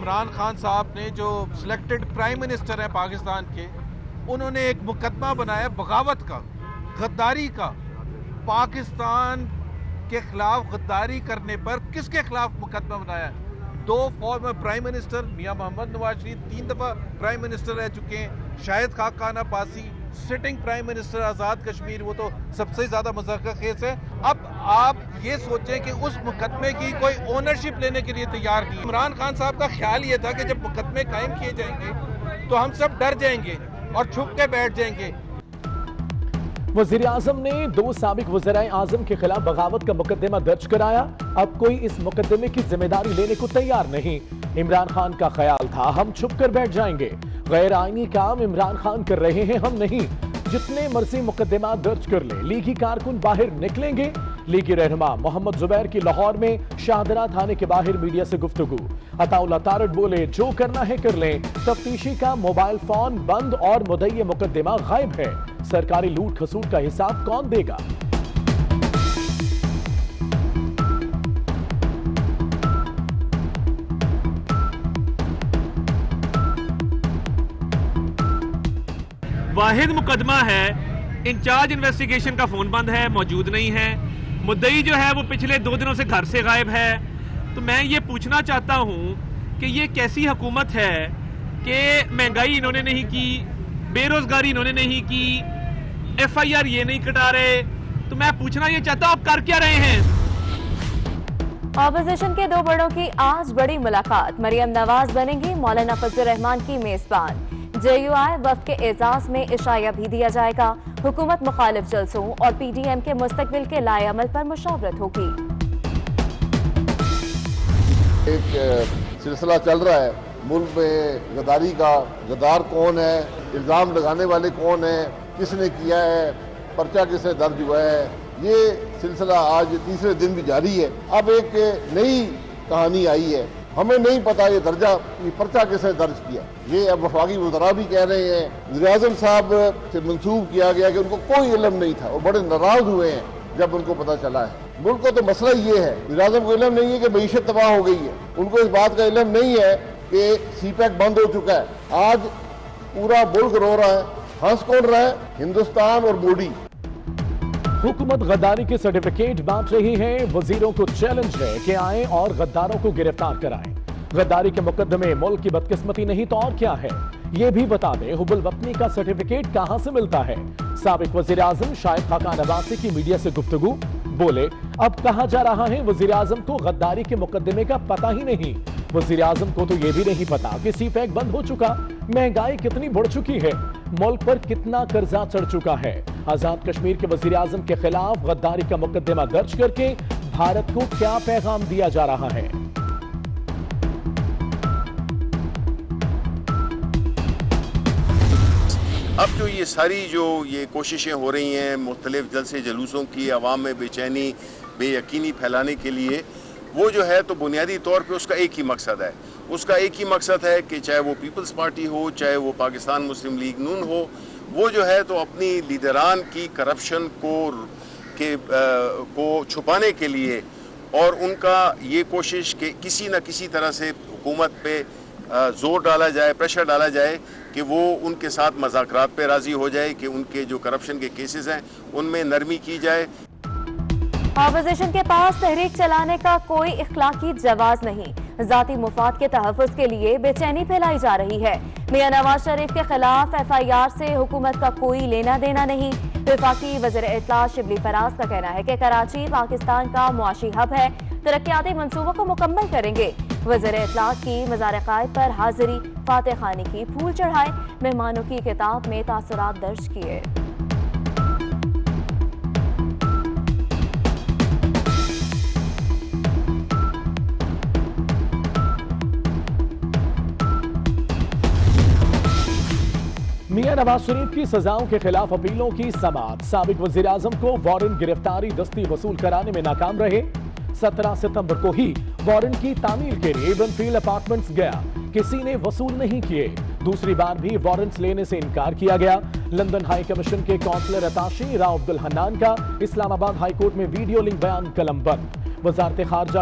عمران خان صاحب نے جو سلیکٹڈ پرائم منسٹر ہیں پاکستان کے، انہوں نے ایک مقدمہ بنایا بغاوت کا، غداری کا، پاکستان کے خلاف غداری کرنے پر کس کے خلاف مقدمہ بنایا ہے؟ 2 فارمر پرائم منسٹر میاں محمد نواز شریف 3 دفعہ پرائم منسٹر رہ چکے ہیں، Shahid Khaqan Abbasi sitting prime minister Azad Kashmir, وہ تو سب سے زیادہ مذاکرہ خیز ہے۔ اب آپ یہ سوچیں کہ اس مقدمے کی کوئی اونرشپ لینے کے لیے تیار نہیں۔ عمران خان صاحب کا خیال یہ تھا کہ جب مقدمے قائم کیے جائیں گے تو ہم سب ڈر جائیں گے اور چھپ کے بیٹھ جائیں گے۔ وزیر اعظم نے 2 سابق وزرائے اعظم کے خلاف بغاوت کا مقدمہ درج کرایا۔ اب کوئی اس مقدمے کی ذمہ داری لینے کو تیار نہیں۔ عمران خان کا خیال تھا ہم چھپ کر بیٹھ جائیں گے، غیر آئینی کام عمران خان کر رہے ہیں، ہم نہیں، جتنے مرضی مقدمات درج کر لیں، لیگی کارکن باہر نکلیں گے۔ لیگی رہنما محمد زبیر کی لاہور میں شاہدرہ تھانے کے باہر میڈیا سے گفتگو۔ عطا اللہ تارڑ بولے جو کرنا ہے کر لیں، تفتیشی کا موبائل فون بند اور مدعی مقدمہ غائب ہے، سرکاری لوٹ کھسوٹ کا حساب کون دے گا؟ واحد مقدمہ ہے، انچارج انویسٹیگیشن کا فون بند ہے، موجود نہیں ہے، مدعی جو ہے وہ پچھلے 2 دنوں سے گھر سے غائب ہے۔ تو میں یہ پوچھنا چاہتا ہوں کہ یہ کیسی حکومت ہے کہ مہنگائی انہوں نے نہیں کی، بے روزگاری انہوں نے نہیں کی، FIR یہ نہیں کٹا رہے، تو میں پوچھنا یہ چاہتا ہوں آپ کر کیا رہے ہیں؟ اپوزیشن کے 2 بڑوں کی آج بڑی ملاقات، مریم نواز بنیں گی مولانا فضل الرحمان کی میزبان۔ JUI وفد کے اعزاز میں عشائیہ بھی دیا جائے گا، حکومت مخالف جلسوں اور PDM کے مستقبل کے لائے عمل پر مشاورت ہوگی۔ ایک سلسلہ چل رہا ہے ملک میں غداری کا، غدار کون ہے، الزام لگانے والے کون ہیں، کس نے کیا ہے، پرچہ کس سے درج ہوا ہے، یہ سلسلہ آج 3رے دن بھی جاری ہے۔ اب ایک نئی کہانی آئی ہے، ہمیں نہیں پتا یہ پرچہ کس نے درج کیا۔ یہ اب وفاقی وزراء بھی کہہ رہے ہیں، وزیر اعظم صاحب سے منسوب کیا گیا کہ ان کو کوئی علم نہیں تھا، وہ بڑے ناراض ہوئے ہیں جب ان کو پتا چلا ہے۔ ملک کو تو مسئلہ یہ ہے، وزیر اعظم کو علم نہیں ہے کہ معیشت تباہ ہو گئی ہے، ان کو اس بات کا علم نہیں ہے کہ CPEC بند ہو چکا ہے۔ آج پورا ملک رو رہا ہے، ہنس کون رہا ہے؟ ہندوستان اور مودی۔ حکومت غداری کے سرٹیفکیٹ بانٹ رہی ہے، وزیروں کو چیلنج ہے کہ آئیں اور غداروں کو گرفتار کرائیں۔ غداری کے مقدمے ملک کی بدقسمتی نہیں تو اور کیا ہے؟ یہ بھی بتا دیں حب الوطنی کا سرٹیفکیٹ کہاں سے ملتا ہے؟ سابق وزیر اعظم شاہد خاقان عباسی کی میڈیا سے گفتگو، بولے اب کہا جا رہا ہے وزیر اعظم کو غداری کے مقدمے کا پتہ ہی نہیں۔ وزیر اعظم کو تو یہ بھی نہیں پتا کہ CPEC بند ہو چکا، مہنگائی کتنی بڑھ چکی ہے، ملک پر کتنا قرضہ چڑھ چکا ہے، آزاد کشمیر کے وزیر اعظم کے خلاف غداری کا مقدمہ درج کر کے بھارت کو کیا پیغام دیا جا رہا ہے؟ اب جو یہ ساری یہ کوششیں ہو رہی ہیں مختلف جلسے جلوسوں کی، عوام میں بے چینی بے یقینی پھیلانے کے لیے، وہ جو ہے تو بنیادی طور پہ اس کا ایک ہی مقصد ہے۔ اس کا ایک ہی مقصد ہے کہ چاہے وہ پیپلز پارٹی ہو، چاہے وہ پاکستان مسلم لیگ نون ہو، وہ جو ہے تو اپنی لیڈران کی کرپشن کو چھپانے کے لیے، اور ان کا یہ کوشش کہ کسی نہ کسی طرح سے حکومت پہ زور ڈالا جائے، پریشر ڈالا جائے کہ وہ ان کے ساتھ مذاکرات پہ راضی ہو جائے، کہ ان کے جو کرپشن کے کیسز ہیں ان میں نرمی کی جائے۔ اپوزیشن کے پاس تحریک چلانے کا کوئی اخلاقی جواز نہیں، ذاتی مفاد کے تحفظ کے لیے بے چینی پھیلائی جا رہی ہے۔ میاں نواز شریف کے خلاف FIR سے حکومت کا کوئی لینا دینا نہیں۔ وفاقی وزیر اطلاع شبلی فراز کا کہنا ہے کہ کراچی پاکستان کا معاشی ہب ہے، ترقیاتی منصوبوں کو مکمل کریں گے۔ وزیر اطلاع کی مزار قائد پر حاضری، فاتح خانی کی پھول چڑھائے، مہمانوں کی کتاب میں تاثرات درج کیے۔ میاں نواز شریف کی سزاؤں کے خلاف اپیلوں کی سماعت، سابق وزیر اعظم کو وارنٹ گرفتاری دستی وصول کرانے میں ناکام رہے۔ 17 ستمبر کو ہی وارنٹ کی تعمیل کے لیے ایون فیلڈ اپارٹمنٹس گیا، کسی نے وصول نہیں کیے، دوسری بار بھی وارنٹس لینے سے انکار کیا گیا۔ لندن ہائی کمیشن کے کونسلر اتاشی راؤ عبدالحنان کا اسلام آباد ہائی کورٹ میں ویڈیو لنک بیان قلم بند۔ وزارت خارجہ